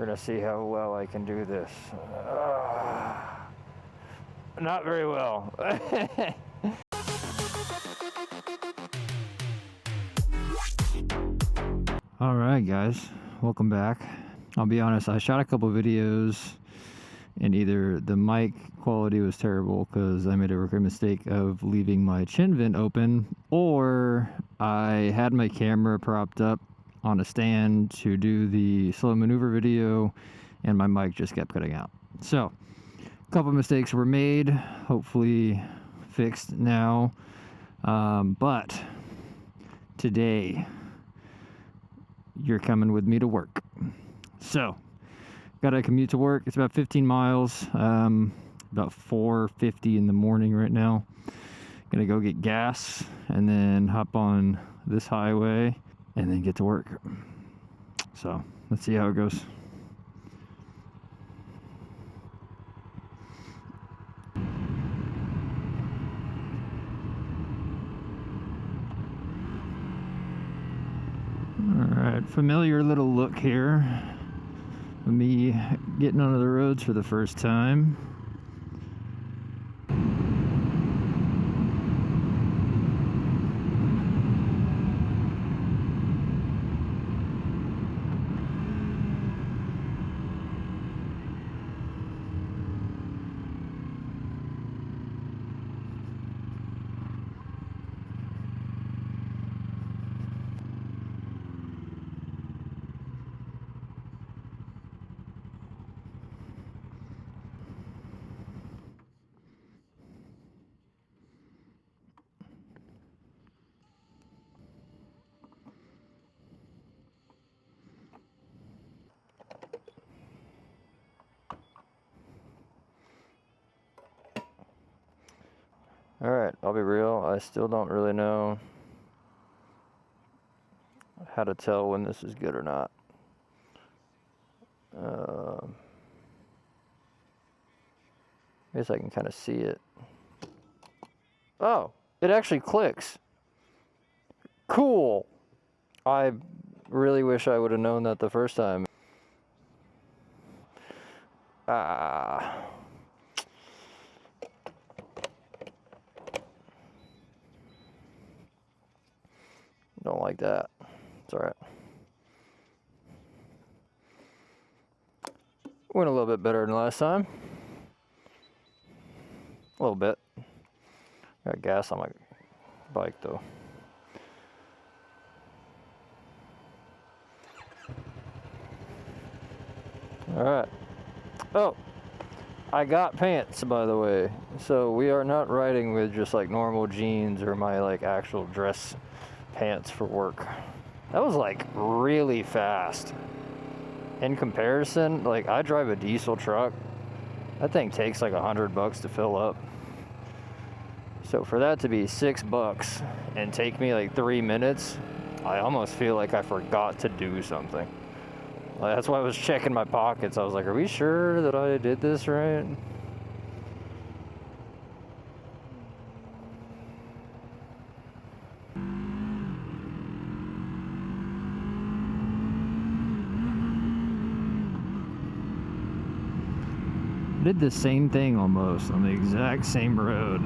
We're gonna see how well I can do this. Not very well. All right, guys, welcome back. I'll be honest, I shot a couple videos and either the mic quality was terrible because I made a great mistake of leaving my chin vent open, or I had my camera propped up on a stand to do the slow maneuver video and my mic just kept cutting out. So a couple mistakes were made, hopefully fixed now. But today you're coming with me to work. So gotta commute to work. It's about 15 miles, about 4:50 in the morning right now. Gonna go get gas and then hop on this highway and then get to work. So let's see how it goes. Alright, familiar little look here. Me getting onto the roads for the first time. Alright, I'll be real, I still don't really know how to tell when this is good or not. I guess I can kind of see it. Oh, it actually clicks. Cool! I really wish I would have known that the first time. Don't like that. It's alright. Went a little bit better than last time. A little bit. Got gas on my bike though. Alright. Oh! I got pants, by the way. So we are not riding with just like normal jeans or my like actual dress pants for work. That was like really fast. In comparison, like I drive a diesel truck. That thing takes like $100 to fill up. So for that to be $6 and take me like 3 minutes, I almost feel like I forgot to do something. Like, that's why I was checking my pockets. I was like, are we sure that I did this right? Did the same thing almost on the exact same road.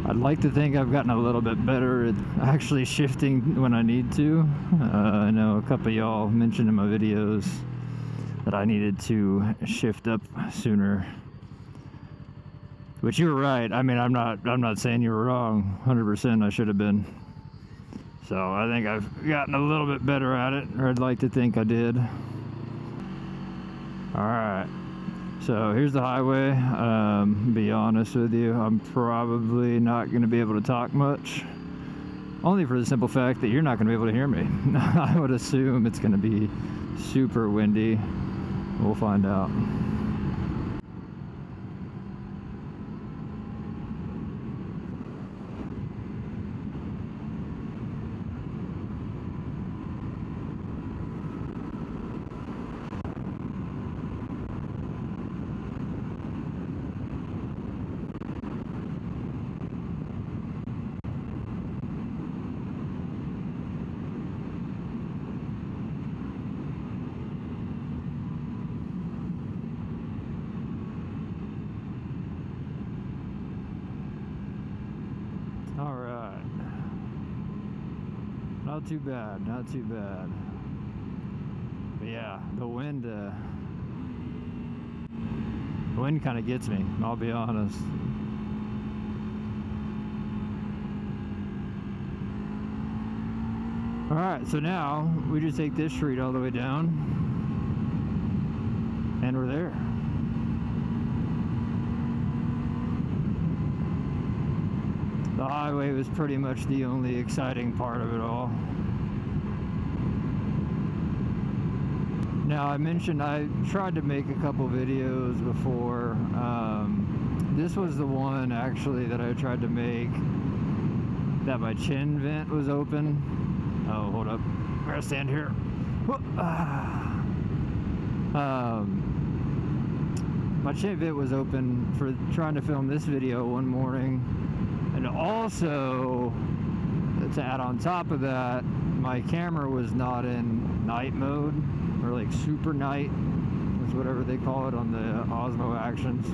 I'd like to think I've gotten a little bit better at actually shifting when I need to. I know a couple of y'all mentioned in my videos that that I needed to shift up sooner. But you were right. I mean, I'm not saying you were wrong. 100% I should have been. So I think I've gotten a little bit better at it, or I'd like to think I did. All right. So here's the highway. Be honest with you, I'm probably not going to be able to talk much. Only for the simple fact that you're not going to be able to hear me. I would assume it's going to be super windy. We'll find out. All right. Not too bad, not too bad. But yeah, the wind kind of gets me, I'll be honest. All right, so now we just take this street all the way down and we're there. The highway was pretty much the only exciting part of it all. Now, I mentioned I tried to make a couple videos before. This was the one actually that I tried to make that my chin vent was open. Oh, hold up. I'm gonna stand here. My chin vent was open for trying to film this video one morning. And also, to add on top of that, my camera was not in night mode, or like super night, is whatever they call it on the Osmo Actions.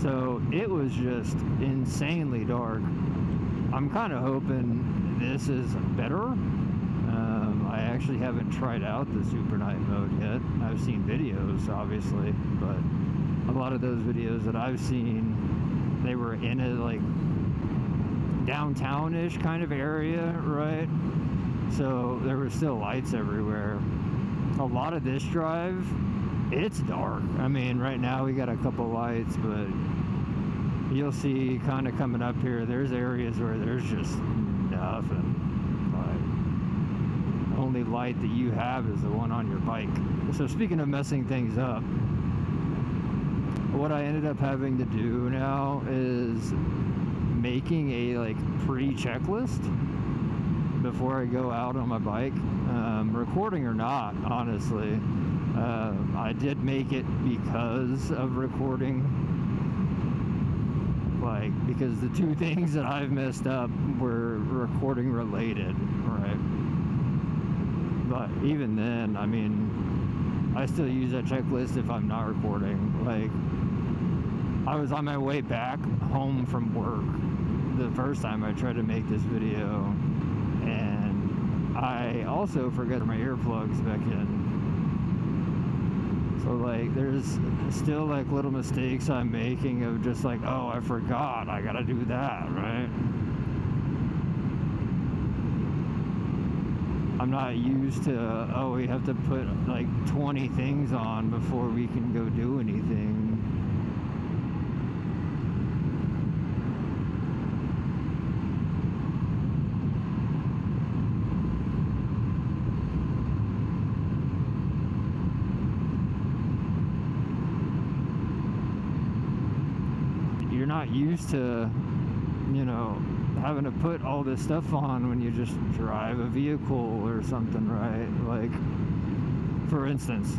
So it was just insanely dark. I'm kind of hoping this is better. I actually haven't tried out the super night mode yet. I've seen videos, obviously, but a lot of those videos that I've seen, they were in a like downtown-ish kind of area, right? So there were still lights everywhere. A lot of this drive, it's dark. I mean, right now we got a couple lights, but you'll see kind of coming up here, there's areas where there's just nothing. Like, the only light that you have is the one on your bike. So speaking of messing things up, what I ended up having to do now is making a like pre-checklist before I go out on my bike, recording or not, honestly. I did make it because of recording, like, because the two things that I've messed up were recording related, right? But even then, I mean, I still use that checklist if I'm not recording. Like, I was on my way back home from work the first time I tried to make this video, and I also forgot my earplugs back in. So like, there's still like little mistakes I'm making of just like, oh, I forgot, I gotta do that, right? I'm not used to, oh, we have to put like 20 things on before we can go do anything. You're not used to, you know, having to put all this stuff on when you just drive a vehicle or something, right? Like, for instance,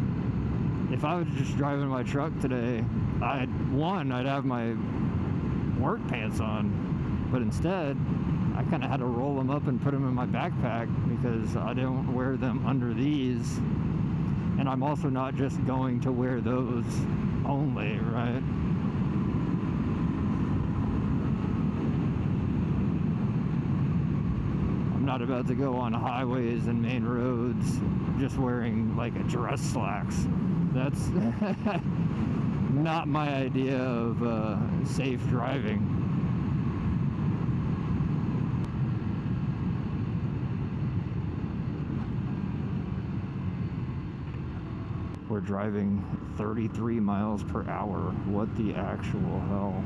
if I was just driving my truck today, I'd have my work pants on, but instead I kind of had to roll them up and put them in my backpack because I don't wear them under these, and I'm also not just going to wear those only, right? not about to go on highways and main roads just wearing like a dress slacks. That's not my idea of safe driving. We're driving 33 miles per hour. What the actual hell?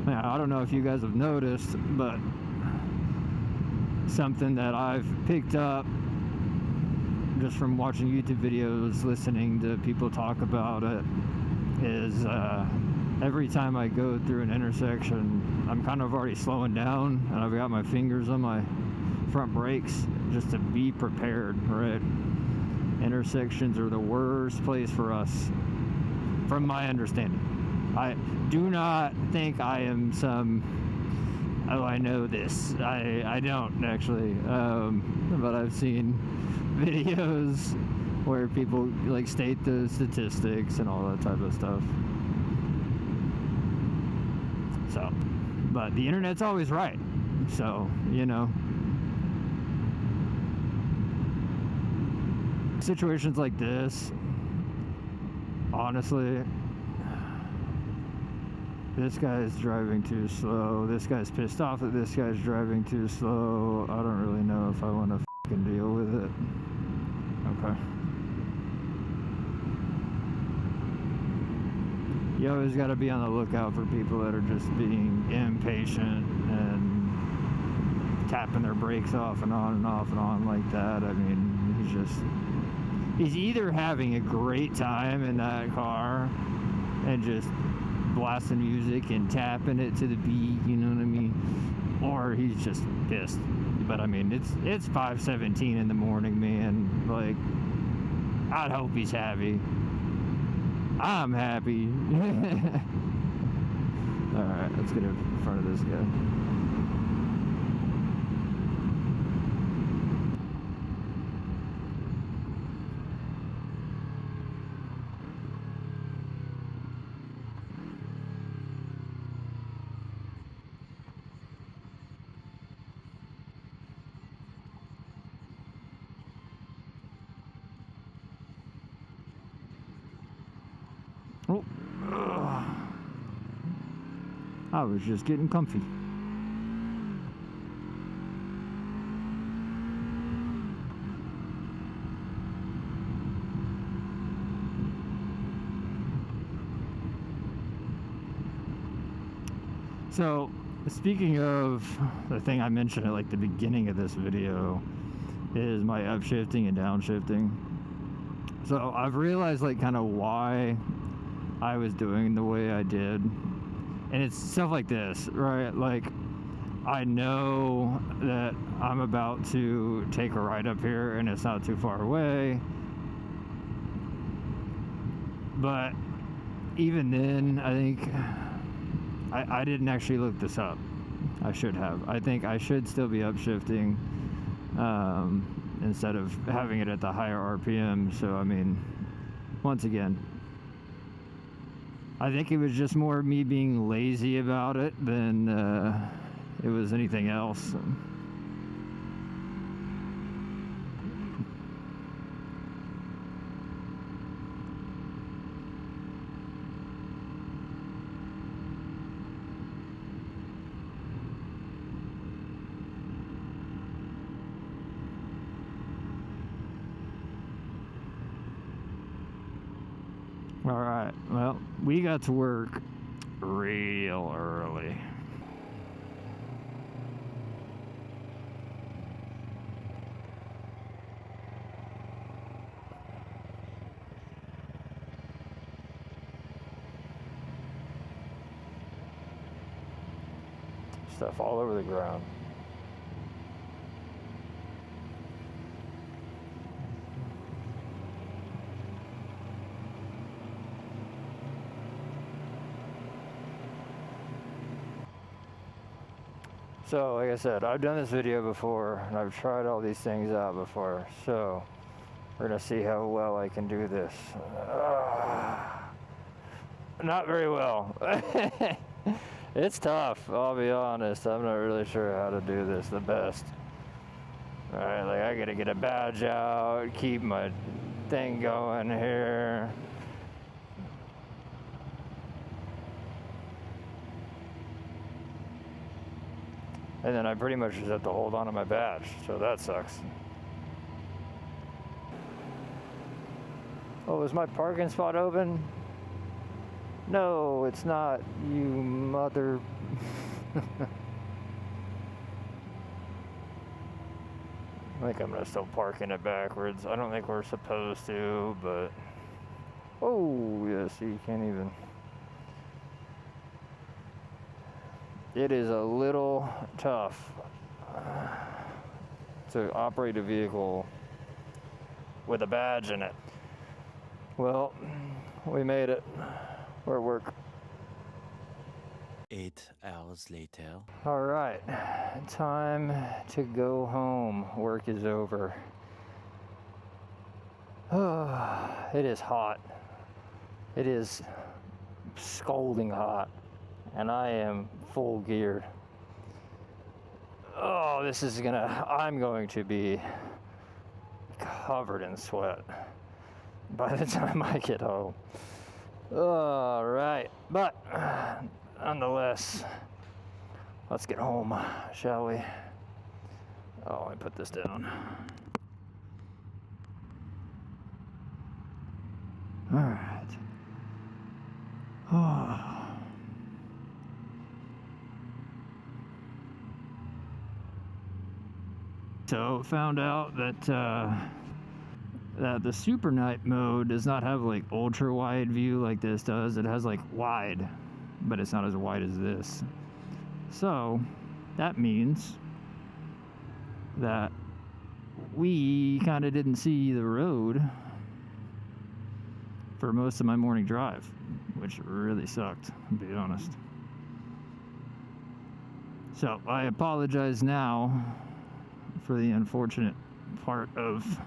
I don't know if you guys have noticed, but something that I've picked up just from watching YouTube videos, listening to people talk about it, is every time I go through an intersection, I'm kind of already slowing down, and I've got my fingers on my front brakes just to be prepared, right? Intersections are the worst place for us, from my understanding. I do not think I am some, oh, I know this. I don't actually, but I've seen videos where people like state the statistics and all that type of stuff. So, but the internet's always right. So, you know, situations like this, honestly, this guy's driving too slow. This guy's pissed off that this guy's driving too slow. I don't really know if I want to fucking deal with it. Okay. You always got to be on the lookout for people that are just being impatient and tapping their brakes off and on and off and on like that. I mean, he's either having a great time in that car and just blasting music and tapping it to the beat, you know what I mean? Or he's just pissed. But I mean, it's 5:17 in the morning, man. Like, I'd hope he's happy. I'm happy. Alright, let's get in front of this guy. Oh, I was just getting comfy. So, speaking of the thing I mentioned at like the beginning of this video, is my upshifting and downshifting. So I've realized like kind of why I was doing the way I did, and it's stuff like this, right? Like, I know that I'm about to take a ride up here and it's not too far away, but even then, I think I didn't actually look this up. I should have. I think I should still be upshifting instead of having it at the higher RPM. So I mean, once again, I think it was just more me being lazy about it than it was anything else. All right, well, we got to work real early. stuff all over the ground. So, like I said, I've done this video before, and I've tried all these things out before, so we're gonna see how well I can do this. Not very well. It's tough, I'll be honest. I'm not really sure how to do this the best. Alright, like I gotta get a badge out, keep my thing going here. And then I pretty much just have to hold on to my badge, so that sucks. Oh, is my parking spot open? No, it's not, you mother... I think I'm gonna still parking it backwards. I don't think we're supposed to, but... Oh, yeah, see, you can't even... It is a little tough to operate a vehicle with a badge in it. Well, we made it. We're at work. 8 hours later. All right, time to go home. Work is over. It is hot. It is scalding hot. And I am full geared. Oh, this is I'm going to be covered in sweat by the time I get home. All right, but nonetheless, let's get home, shall we? Oh, let me put this down. All right. Oh. So found out that that the super night mode does not have like ultra wide view like this does. It has like wide, but it's not as wide as this. So that means that we kind of didn't see the road for most of my morning drive, which really sucked, to be honest. So I apologize now for the unfortunate part of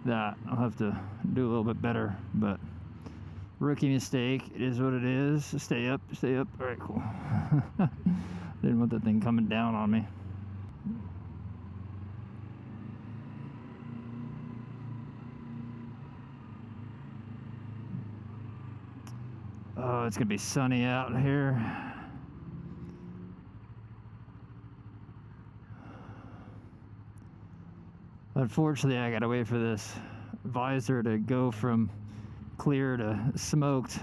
that. I'll have to do a little bit better, but rookie mistake. It is what it is. Stay up, stay up. All right, cool. Didn't want that thing coming down on me. Oh, it's gonna be sunny out here. Unfortunately, I gotta wait for this visor to go from clear to smoked.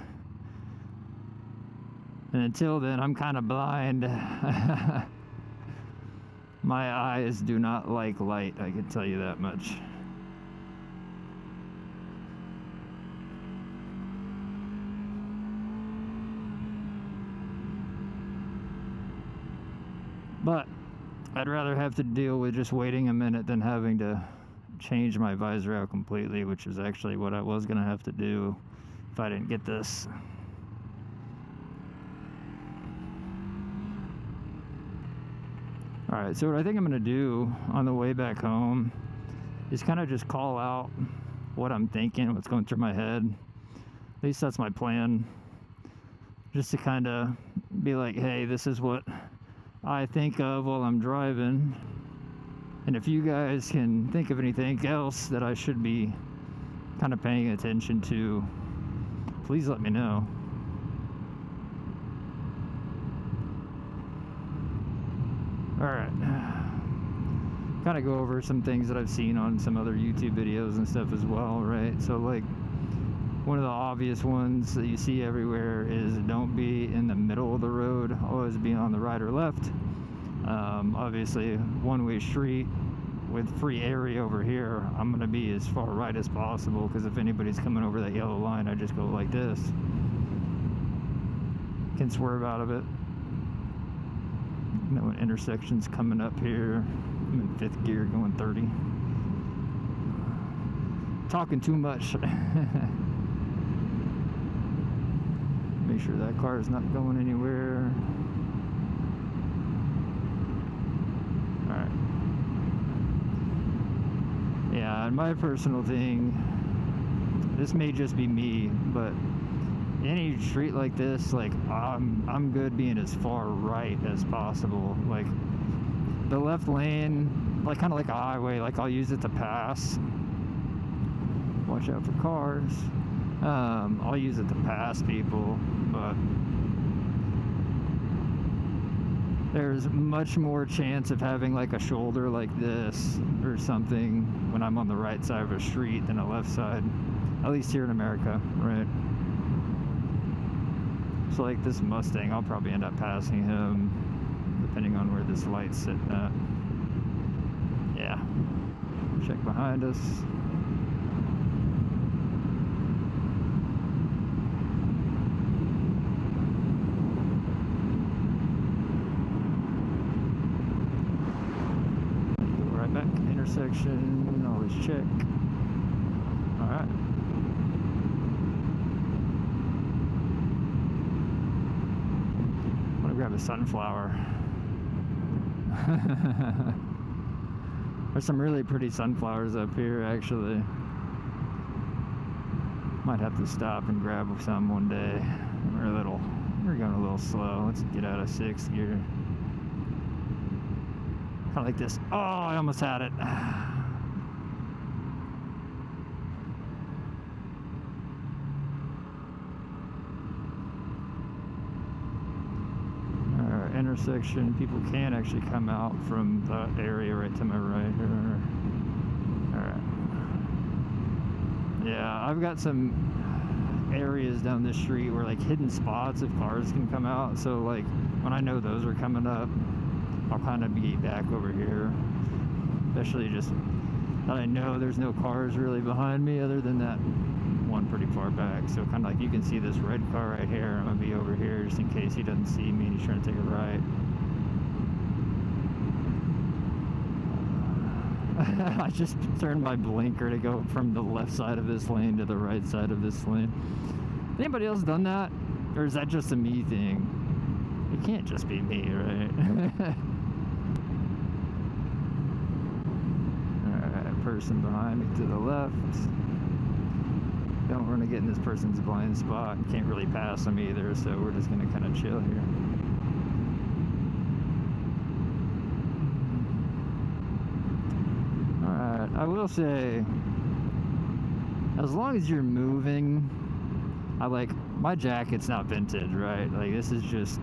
And until then, I'm kind of blind. My eyes do not like light, I can tell you that much. But I'd rather have to deal with just waiting a minute than having to change my visor out completely, which is actually what I was going to have to do if I didn't get this. Alright, so what I think I'm going to do on the way back home is kind of just call out what I'm thinking, what's going through my head. At least that's my plan. Just to kind of be like, hey, this is what I think of while I'm driving, and if you guys can think of anything else that I should be kind of paying attention to, please let me know. Alright, kind of go over some things that I've seen on some other YouTube videos and stuff as well, right? So like, one of the obvious ones that you see everywhere is don't be in the middle of the road, always be on the right or left. Obviously, one-way street with free area over here, I'm going to be as far right as possible, because if anybody's coming over that yellow line, I just go like this. Can swerve out of it. You know, an intersection's coming up here. I'm in 5th gear going 30. Talking too much. Make sure that car is not going anywhere. Alright. Yeah, and my personal thing, this may just be me, but any street like this, like I'm good being as far right as possible. Like the left lane, like kind of like a highway, like I'll use it to pass. Watch out for cars. I'll use it to pass people, but there's much more chance of having like a shoulder like this or something when I'm on the right side of a street than a left side, at least here in America, right? So like this Mustang, I'll probably end up passing him depending on where this light's sitting at. Yeah, check behind us. Intersection, always check. Alright. I'm gonna grab a sunflower. There's some really pretty sunflowers up here, actually. Might have to stop and grab some one day. We're going a little slow. Let's get out of 6th gear. I like this. Oh, I almost had it. Alright, intersection. People can actually come out from the area right to my right here. Alright. Yeah, I've got some areas down this street where like hidden spots of cars can come out. So like when I know those are coming up, I'll kind of be back over here, especially just that I know there's no cars really behind me other than that one pretty far back. So kind of like you can see this red car right here. I'm gonna be over here just in case he doesn't see me and he's trying to take a right. I just turned my blinker to go from the left side of this lane to the right side of this lane. Anybody else done that? Or is that just a me thing? It can't just be me, right? Alright, person behind me to the left. Don't want to get in this person's blind spot. Can't really pass them either, so we're just going to kind of chill here. Alright, I will say, as long as you're moving, my jacket's not vented, right? Like this is just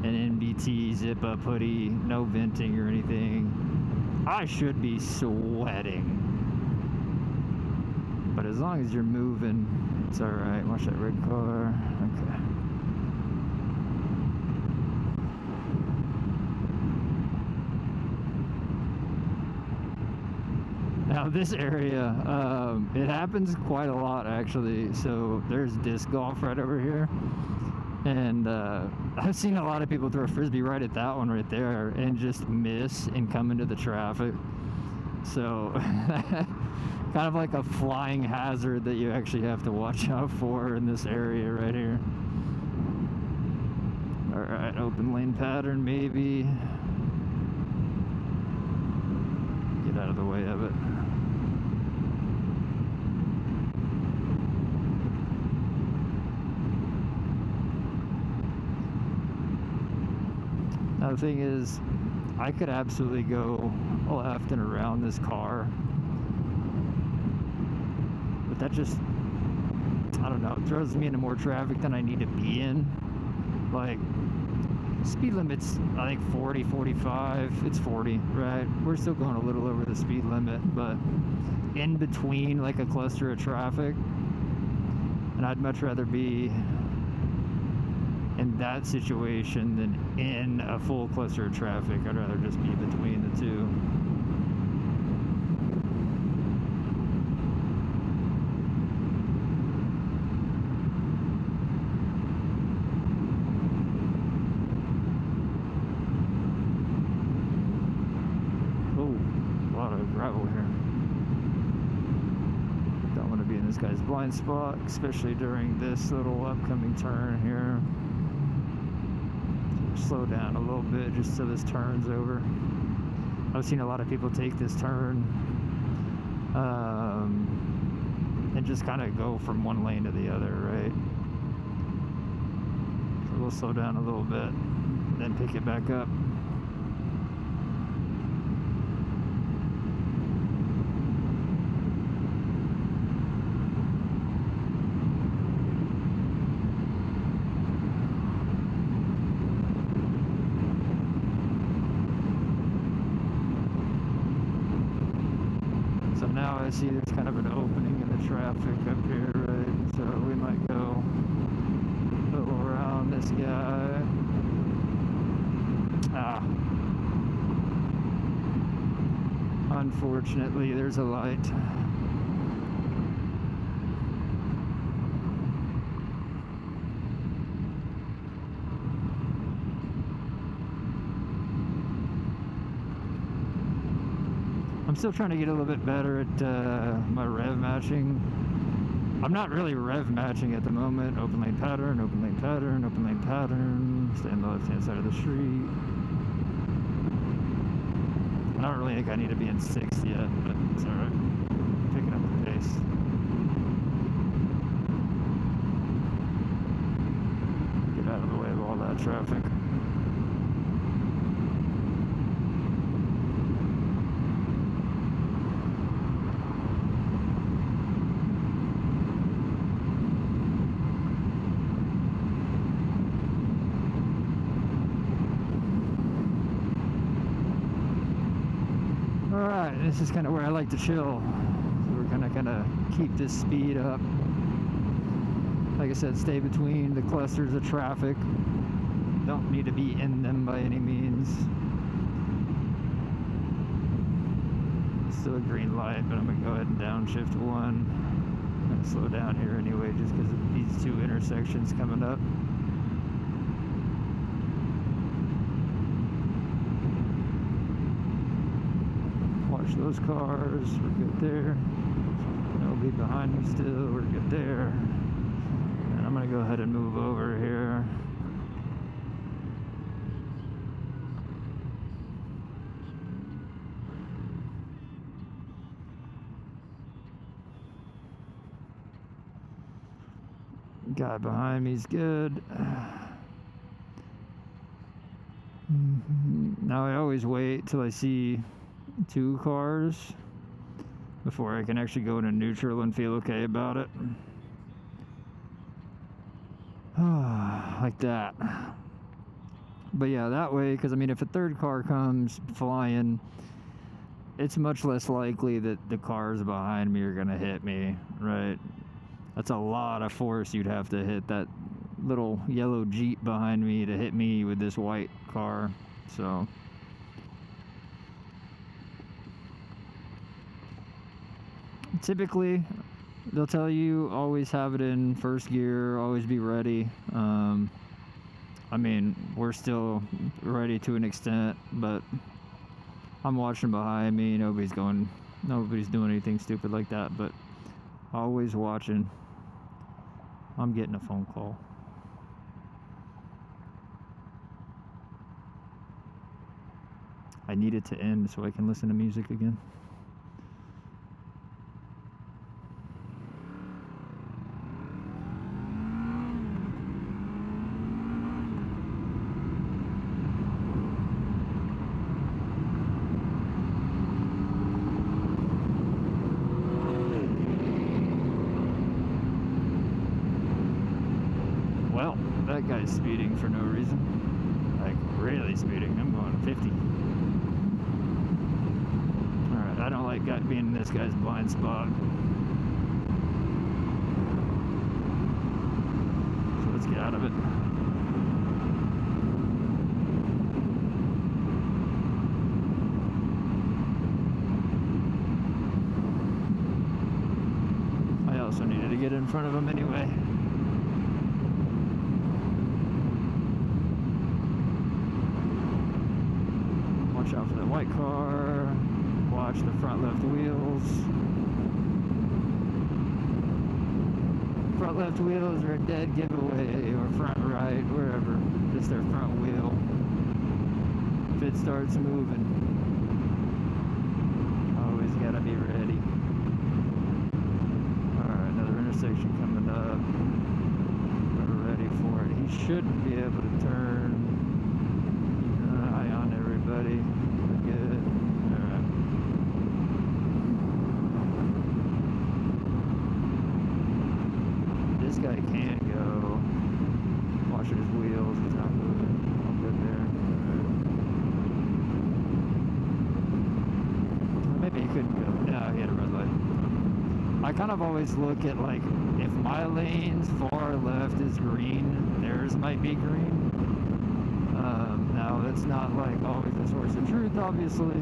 an NBT zip up hoodie, no venting or anything. I should be sweating, but as long as you're moving, it's all right. Watch that red car. Okay. Now this area, it happens quite a lot actually. So there's disc golf right over here. And I've seen a lot of people throw a frisbee right at that one right there and just miss and come into the traffic. So kind of like a flying hazard that you actually have to watch out for in this area right here. Alright, open lane pattern maybe. Get out of the way of it. Now the thing is, I could absolutely go left and around this car, but that just, I don't know, it throws me into more traffic than I need to be in. Like, speed limit's, I think 40, 45, it's 40, right? We're still going a little over the speed limit, but in between like a cluster of traffic, and I'd much rather be in that situation than in a full cluster of traffic. I'd rather just be between the two. this guy's blind spot, especially during this little upcoming turn here. So slow down a little bit just so this turns over. I've seen a lot of people take this turn and just kind of go from one lane to the other, right? So we'll slow down a little bit, then pick it back up. So now I see there's kind of an opening in the traffic up here, right? So we might go a little around this guy. Unfortunately, there's a light. I'm still trying to get a little bit better at my rev matching. I'm not really rev matching at the moment. Open lane pattern, open lane pattern, open lane pattern. Stay on the left-hand side of the street. I don't really think I need to be in 6th yet, but it's alright. Picking up the pace. Get out of the way of all that traffic. Alright, this is kind of where I like to chill. So we're gonna kind of keep this speed up. Like I said, stay between the clusters of traffic. Don't need to be in them by any means. Still a green light, but I'm gonna go ahead and downshift 1. I'm gonna slow down here anyway, just because of these 2 intersections coming up. Watch those cars, we're good there. They'll be behind me still, we're good there. And I'm gonna go ahead and move over here. Guy behind me's good. Now I always wait till I see 2 cars before I can actually go into neutral and feel okay about it. Like that. But yeah, that way, because I mean, if a 3rd car comes flying, it's much less likely that the cars behind me are gonna hit me, right? That's a lot of force you'd have to hit that little yellow Jeep behind me to hit me with this white car. So typically they'll tell you always have it in 1st gear, always be ready. I mean, we're still ready to an extent, but I'm watching behind me. Nobody's doing anything stupid like that, but always watching. I'm getting a phone call. I need it to end so I can listen to music again. Well, that guy's speeding for no reason. Like, really speeding. I'm going 50. Alright, I don't like being in this guy's blind spot. So let's get out of it. I also needed to get in front of him anyway. Watch out for that white car. Watch the front left wheels. front left wheels are a dead giveaway, or front right, wherever. Just their front wheel. If it starts moving, always gotta be ready. Alright, another intersection coming up. We're ready for it. He shouldn't be able to turn. Keep an eye on everybody. We're good. Alright. This guy can go. Watching his wheels, he's not moving. All good there. Right. Maybe he couldn't go. No, he had a red light. I kind of always look at, like, if my lane's far left is green, theirs might be green. Now that's not like always a source of truth, obviously.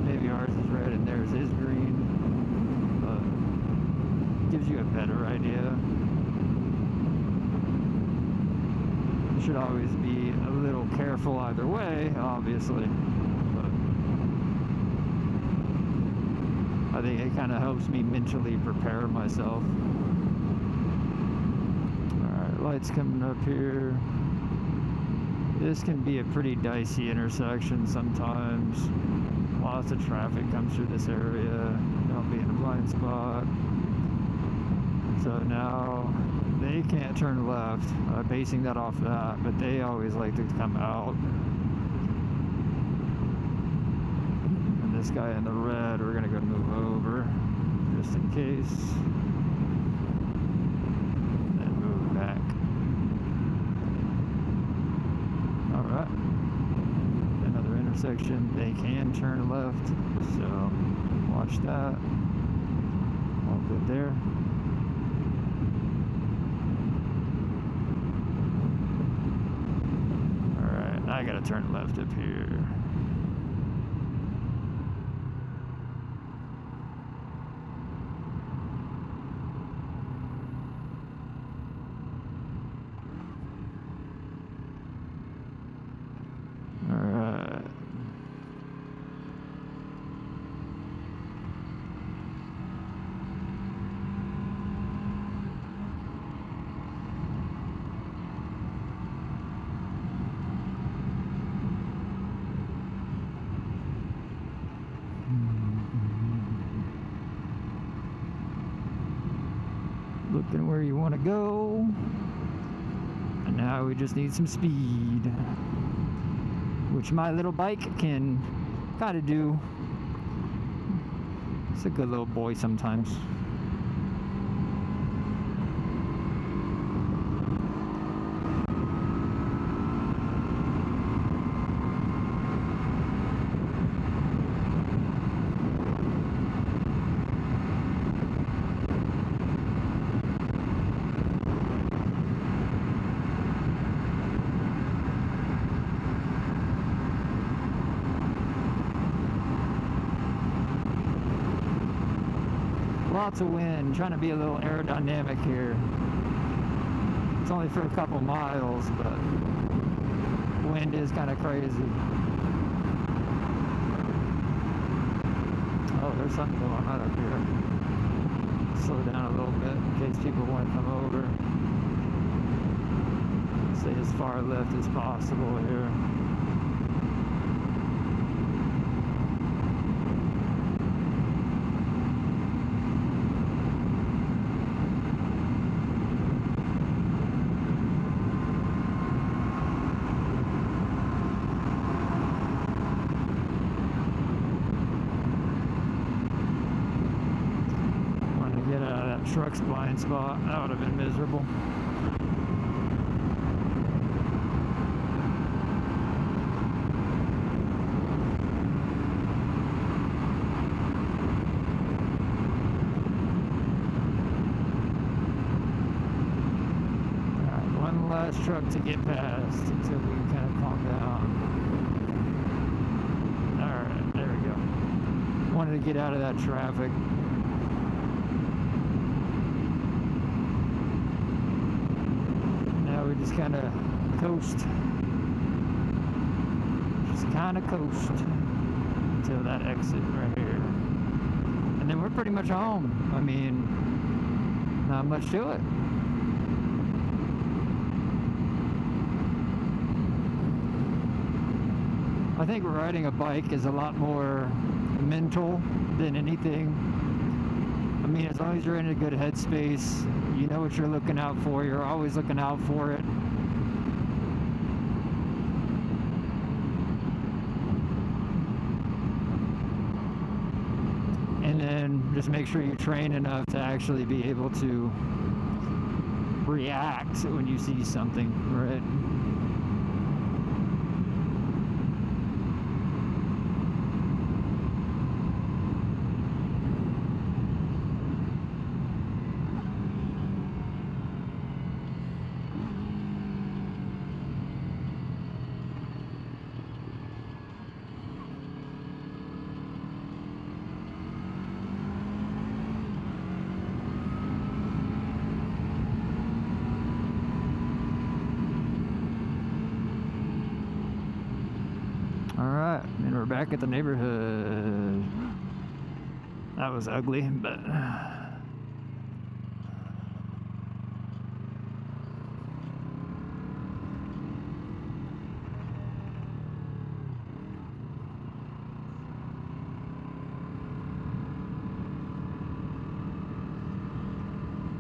Maybe ours is red and theirs is green, but it gives you a better idea. You should always be a little careful either way, obviously. But I think it kind of helps me mentally prepare myself. Alright, lights coming up here. This can be a pretty dicey intersection sometimes. Lots of traffic comes through this area. Don't be in a blind spot. So now they can't turn left, basing that off that, but they always like to come out. And this guy in the red, we're gonna go move over, just in case. And then move back. Alright. Another intersection, they can turn left, so watch that. All good there. I gotta turn left up here. Alright. Looking where you want to go. And now we just need some speed, which my little bike can kind of do. It's a good little boy sometimes. Lots of wind, trying to be a little aerodynamic here. It's only for a couple miles, but wind is kind of crazy. Oh, there's something going on up here. Slow down a little bit in case people want to come over. Stay as far left as possible here. Truck's blind spot, that would have been miserable. Alright, one last truck to get past until we kind of calm down. Alright, there we go. Wanted to get out of that traffic. We just kind of coast. Just kind of coast until that exit right here. And then we're pretty much home. I mean, not much to it. I think riding a bike is a lot more mental than anything. I mean, as long as you're in a good headspace, you know what you're looking out for. You're always looking out for it. And then just make sure you train enough to actually be able to react when you see something, right? Alright, and we're back at the neighborhood. That was ugly, but...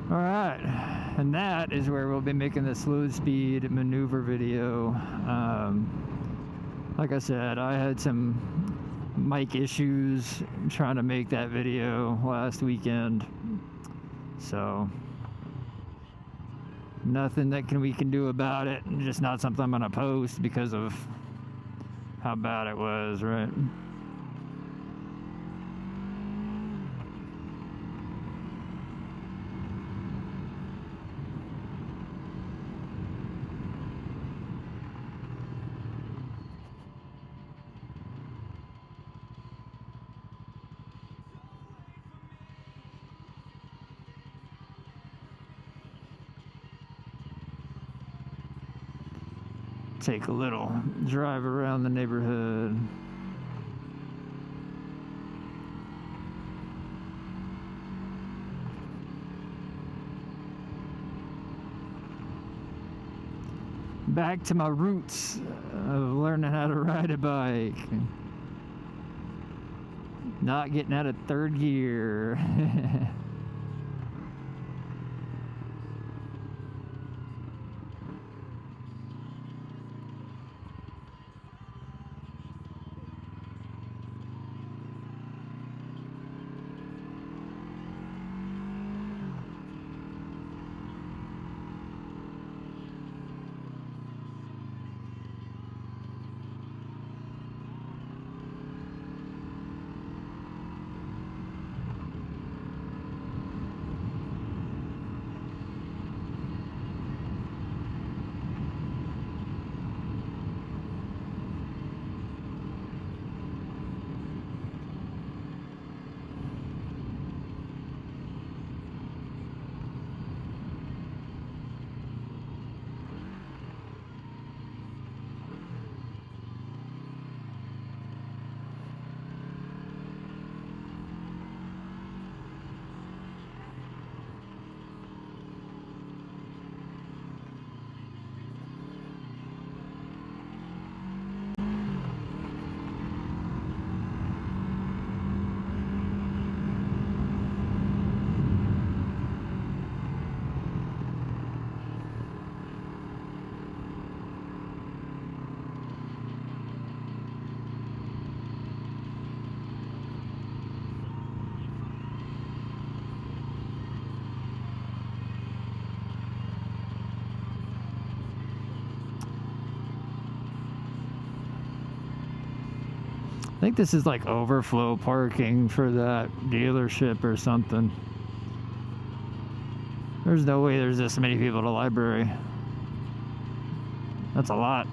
Alright, and that is where we'll be making the slow speed maneuver video. Like I said, I had some mic issues trying to make that video last weekend, so nothing that we can do about it. Just not something I'm gonna post because of how bad it was, right? Take a little drive around the neighborhood. Back to my roots of learning how to ride a bike. Not getting out of third gear. I think this is like overflow parking for that dealership or something. There's no way there's this many people at a library. That's a lot.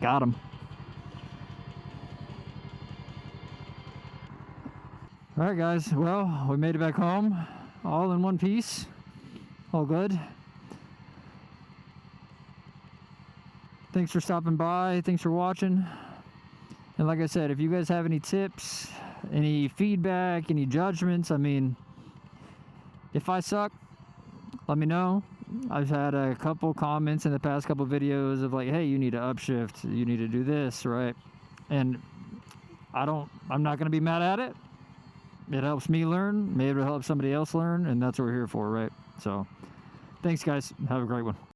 Got him. All right, guys. Well, we made it back home, all in one piece. All good. Thanks for stopping by. Thanks for watching. And like I said, if you guys have any tips, any feedback, any judgments. I mean, if I suck, let me know. I've had a couple comments in the past couple videos of like, hey, you need to upshift, you need to do this, right? And I'm not going to be mad at it. It helps me learn. Maybe it'll help somebody else learn, and that's what we're here for, right? So thanks, guys. Have a great one.